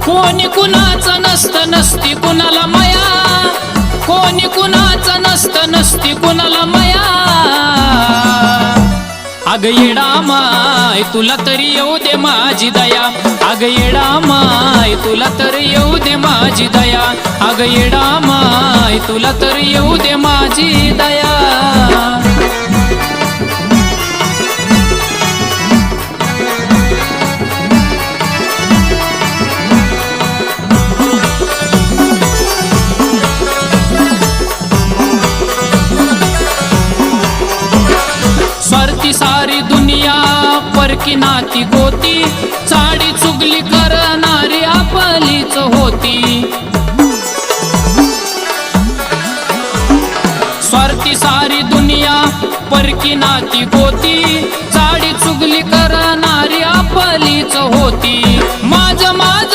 कोणी कुणाचं नसतं नसती कुणाला माया, कोणी कुणाचं नसतं नसती कुणाला माया। अग येडा माय तुला तरी येऊ दे माझी दया, अग येडा माय तुला तरी येऊ दे माझी दया, अग येडा माय तुला तरी येऊ दे माझी दया। स्वार्थी सारी दुनिया परकी नाती गोती, चाडी चुगली करणारी आपलीच होती। स्वार्थी सारी दुनिया परकी नाती गोती, चाडी चुगली करणारी आपलीच होती।